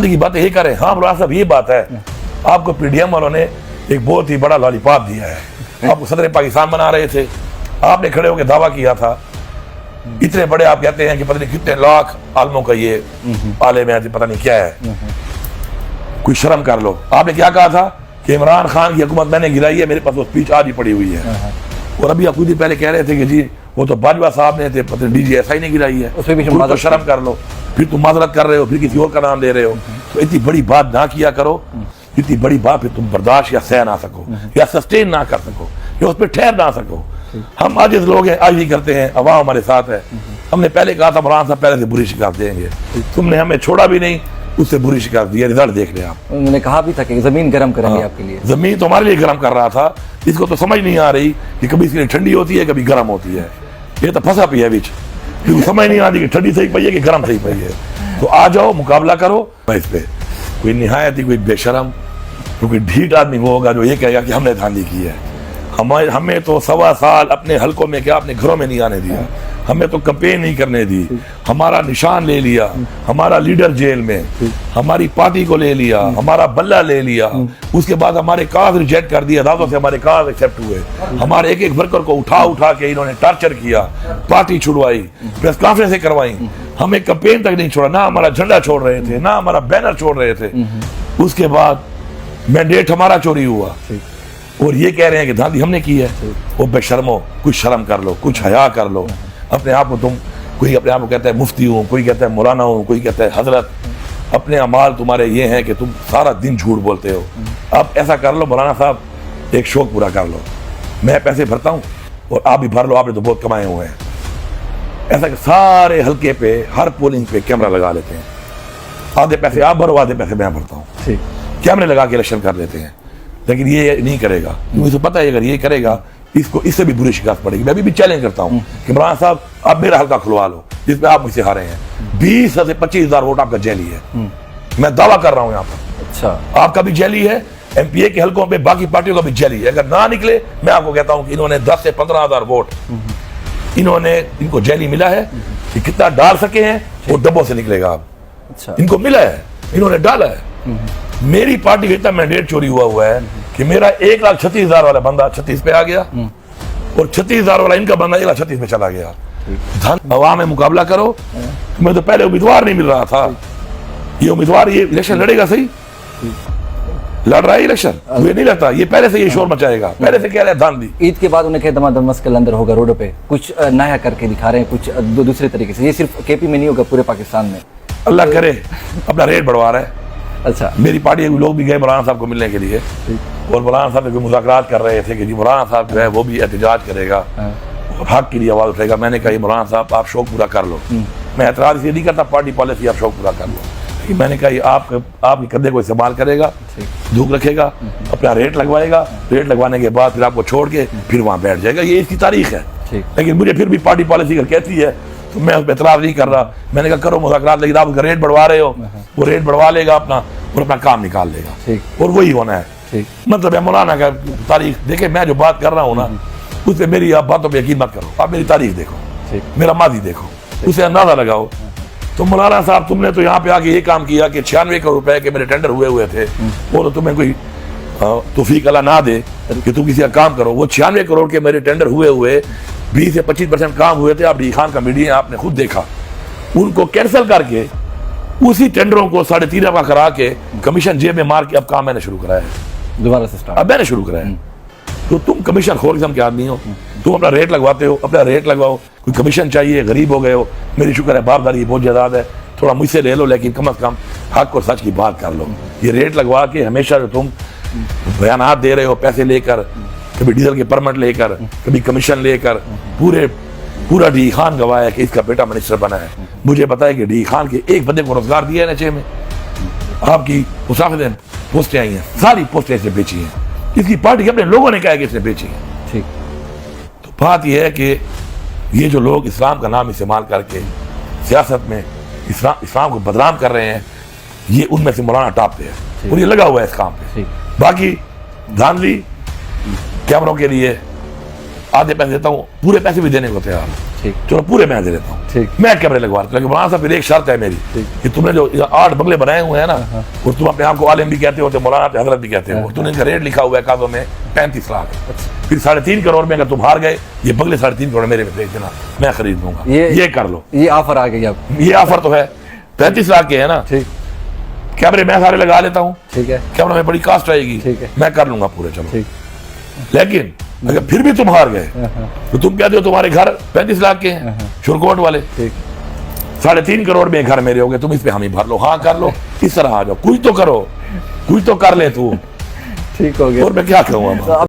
की बात यही करें। हाँ मौलाना साहब ये बात है, आपको पीडीएम वालों ने एक बहुत ही बड़ा लॉलीपॉप दिया है, आपको सदर पाकिस्तान बना रहे थे, आपने खड़े होकर दावा किया था, इतने बड़े आप कहते हैं कि पता नहीं कितने लाख आलमों का ये आलिम है, पता नहीं क्या है, कोई शर्म कर लो। आपने क्या कहा था कि इमरान खान की हुकूमत मैंने गिराई है, मेरे पास वो स्पीच आज ही पड़ी हुई है। और अभी आप कुछ दिन पहले कह रहे थे कि जी वो तो बाजवा साहब ने थे, पता नहीं DGSI ने गिराई है, उसमें भी तो शर्म कर लो, फिर तुम माजरत कर रहे हो, फिर किसी और का नाम ले रहे हो। तो इतनी बड़ी बात ना किया करो, इतनी बड़ी बात फिर तुम बर्दाश्त या सह ना सको या सस्टेन ना कर सको या उस पर ठहर ना सको। हम आज इस लोग हैं, आज ही करते हैं, अवाम हमारे साथ है। हमने पहले कहा था मौलाना साहब पहले से बुरी शिकायत देंगे, तुमने हमें छोड़ा भी नहीं, उससे बुरी शिकायत दी, रिजल्ट देख ले आप। उन्होंने कहा भी था कि जमीन गर्म करेंगे आपके लिए। जमीन तो हमारे लिए गर्म कर रहा था, इसको तो समझ नहीं आ रही कि कभी इसके लिए ठंडी होती है कभी गर्म होती है, ये तो फंसा पी है बीच, क्योंकि समझ नहीं आती कि ठंडी सही पई है कि गर्म सही पई है। तो आ जाओ मुकाबला करो इस पे। कोई निहायत ही कोई बेशरम कोई ढीठ आदमी वो होगा जो ये कहेगा कि हमने धांधली की है। हमें तो 1.25 साल अपने हलकों में क्या अपने घरों में नहीं आने दिया, हमें तो कैंपेन नहीं करने दी, हमारा निशान ले लिया, हमारा लीडर जेल में, हमारी पार्टी को ले लिया, हमारा बल्ला ले लिया, उसके बाद हमारे कागज रिजेक्ट कर दिए, अदालतों से हमारे कागज एक्सेप्ट हुए, हमारे एक एक वर्कर को उठा उठा के इन्होंने टॉर्चर किया, पार्टी छुड़वाई, प्रेस कॉन्फ्रेंसें करवाई, हमें कैंपेन तक नहीं छोड़ा, ना हमारा झंडा छोड़ रहे थे, ना हमारा बैनर छोड़ रहे थे। उसके बाद मैंडेट हमारा चोरी हुआ और ये कह रहे हैं कि धांधली हमने की है। वो बेशर्मो, कुछ शर्म कर लो, कुछ हया कर लो अपने आप को। तुम कोई अपने आप को कहता है मुफ्ती हूँ, कोई कहता है मौलाना हूँ, कोई कहता है हजरत। अपने अमाल तुम्हारे ये हैं कि तुम सारा दिन झूठ बोलते हो। अब ऐसा कर लो मौलाना साहब, एक शौक पूरा कर लो, मैं पैसे भरता हूँ और आप भी भर लो, आपने तो बहुत कमाए हुए हैं। ऐसा कि सारे हल्के पे हर पोलिंग पे कैमरा लगा लेते हैं, आधे पैसे आप भरो आधे पैसे मैं भरता हूँ, कैमरे लगा के इलेक्शन कर लेते हैं। लेकिन ये नहीं करेगा, मुझे तो पता है अगर ये करेगा इसको इससे भी बुरी शिकायत पड़ेगी। मैं भी चैलेंज करता हूँ कि मौलाना साहब आप मेरा हल्का खुलवा लो जिसमें आप मुझसे हारे हैं। 20 से 25,000 वोट आपका जैली है, मैं दावा कर रहा हूँ यहाँ पर। अच्छा, आपका भी जैली है, MPA के हल्कों पे बाकी पार्टियों का भी जैली है। अगर ना निकले मैं आपको कहता हूँ कि इन्होंने 10 से 15,000 वोट इनको जैली मिला है कि कितना डाल सके हैं वो डब्बों से निकलेगा। अब अच्छा, इनको मिला है, इन्होंने डाला है। मेरी पार्टी का इतना मैंडेट चोरी हुआ है कि मेरा 1,36,000 वाला बंदा 36 पे आ गया और 36,000 वाला इनका बंदा 1,36 पे चला गया। धन अवाम में मुकाबला करो। मैं तो पहले उम्मीदवार नहीं मिल रहा था, ये उम्मीदवार ये इलेक्शन लड़ेगा, सही लड़ रहा है इलेक्शन, मुझे नहीं लगता ये पहले से ये शोर मचाएगा, पहले से कह रहे हैं धांधली। ईद के बाद उन्हें दमादम मस्कल अंदर होगा, रोडों पे कुछ नया करके दिखा रहे हैं, कुछ दूसरे तरीके से। ये सिर्फ KP में नहीं होगा, पूरे पाकिस्तान में। अल्लाह करे, अपना रेट बढ़वा रहा है। अच्छा, मेरी पार्टी के लोग भी गए मौलाना साहब को मिलने के लिए और मौलाना साहब से मुज़ाकरात कर रहे थे कि जी मौलाना साहब जो है वो भी एहतजाज करेगा और हक के लिए आवाज़ उठेगा। मैंने कहा मौलाना साहब आप शौक पूरा कर लो, मैं एतराज़ इसलिए नहीं करता, पार्टी पॉलिसी आप शौक पूरा कर लो, लेकिन मैंने कहा ये आपके कंधे को इस्तेमाल करेगा, धूप रखेगा, अपना रेट लगवाएगा, रेट लगवाने के बाद फिर आपको छोड़ के फिर वहाँ बैठ जाएगा, ये इसकी तारीख है। लेकिन मुझे फिर भी पार्टी पॉलिसी अगर कहती है तो मैं उस पर एतराज़ नहीं कर रहा। मैंने कहा करो मुज़ाकरात, लेकिन आप उसका रेट बढ़वा रहे हो, वो रेट बढ़वा लेगा अपना और अपना काम निकाल लेगा और वही होना है। मतलब है मौलाना का तारीख देखे, मैं जो बात कर रहा हूँ ना उससे मेरी आप बातों पर यकीन मत करो, आप मेरी तारीख देखो, मेरा माजी देखो, उसे अंदाजा लगाओ। तो मौलाना साहब तुमने तो यहाँ पे आके ये काम किया कि 96 करोड़ रुपए के मेरे टेंडर हुए थे, वो तो तुम्हें कोई तौफीक अल्लाह ना दे कि तुम किसी का काम करो। वो 96 करोड़ के मेरे टेंडर हुए 20 से 25% काम हुए थे। आप खान का मीडिया आपने खुद देखा, उनको कैंसिल करके उसी टेंडरों को 3.5 का करा के कमीशन जेब में मार के अब काम मैंने शुरू कराया है, दोबारा से स्टार्ट अब मैंने शुरू कराया है। तो तुम कमीशन खोर किस्म के आदमी हो, तुम अपना रेट लगवाते हो, अपना रेट लगवाओ। कोई कमीशन चाहिए, गरीब हो गए हो, मेरी शुक्र है बापदारी बहुत ज़्यादा है, थोड़ा मुझसे ले लो, लेकिन कम से कम हक और सच की बात कर लो। ये रेट लगवा के हमेशा जो तुम बयानात दे रहे हो पैसे लेकर, कभी डीजल के परमिट लेकर, कभी कमीशन लेकर, पूरा डी खान गवाह है कि इसका बेटा मिनिस्टर बना है। मुझे पता है कि डी खान के एक बंदे को रोजगार दिया है NHA में, आपकी मुसाफिर पोस्टें आई हैं, सारी पोस्टें इसने बेची हैं, इसकी पार्टी के अपने लोगों ने कहा कि इसने बेची है। ठीक, तो बात यह है कि ये जो लोग इस्लाम का नाम इस्तेमाल करके सियासत में इस्लाम को बदनाम कर रहे हैं, ये उनमें से मौलाना टॉप पे है और ये लगा हुआ है इस काम पे। बाकी धांधली कैमरों के लिए आधे पैसे देता हूँ, पूरे पैसे भी देने को तैयार हूँ। ठीक। चलो पूरे मैं दे देता हूँ, ठीक। मैं कैमरे लगवा देता हूँ। लेकिन मौलाना साहब फिर एक शर्त है मेरी कि तुमने जो 8 बंगले बनाए हुए हैं ना, और तुम अपने आप को आलिम भी कहते हो, तो मौलाना हजरत भी कहते हो, तुमने इनका रेट लिखा हुआ है कागजों में 35 लाख। फिर 3.5 करोड़ में अगर तुम हार गए, ये बंगले 3.5 करोड़ मेरे में भेज देना, मैं खरीद दूंगा। ये कर लो, ये ऑफर आ गई अब। ये ऑफर तो है। 35 लाख के है ना, ठीक। कैमरे मैं सारे लगा लेता हूँ, ठीक है। कैमरा में बड़ी कास्ट आएगी, ठीक है। मैं कर लूंगा पूरे। चलो ठीक। लेकिन अगर फिर भी तुम हार गए तो तुम कहते हो तुम्हारे घर 35 लाख के हैं, शुरकोट वाले, ठीक। 3.5 करोड़ में घर मेरे हो गए, तुम इस पे हम ही भर लो। हाँ कर लो, इस तरह आ जाओ, कुछ तो करो, कुछ तो कर ले तू। ठीक हो गया। और मैं क्या कहूँ अब।